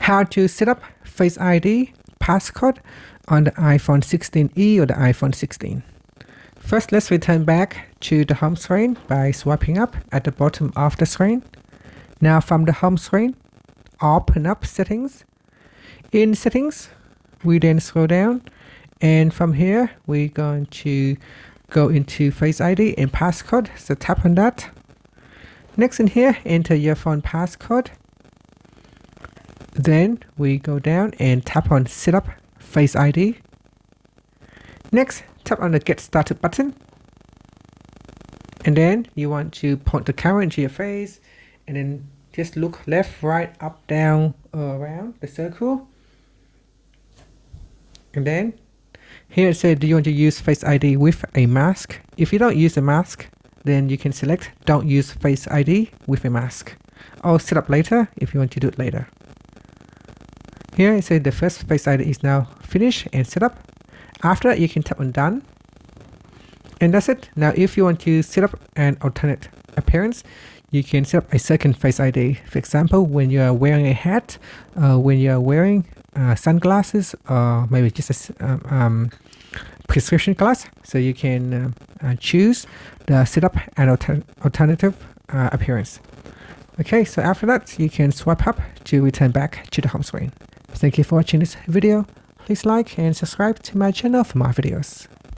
how to set up Face ID passcode on the iPhone 16e or the iPhone 16. First, let's return back to the home screen by swiping up at the bottom of the screen. Now from the home screen, open up Settings. In Settings, we then scroll down, and from here, we're going to go into Face ID and Passcode, so tap on that. Next in here, enter your phone passcode. Then we go down and tap on Set up Face ID. Next, tap on the Get Started button. And then you want to point the camera into your face and then just look left, right, up, down, around the circle. And then here it says, do you want to use Face ID with a mask? If you don't use a mask, then you can select don't use Face ID with a mask. Or set up later if you want to do it later. Here it says the first Face ID is now finished and set up. After that, you can tap on done. And that's it. Now if you want to set up an alternate appearance, you can set up a second Face ID. For example, when you're wearing a hat, when you're wearing sunglasses, or maybe just a prescription glass. So you can choose the setup and alternative appearance. Okay, so after that, you can swipe up to return back to the home screen. Thank you for watching this video. Please like and subscribe to my channel for more videos.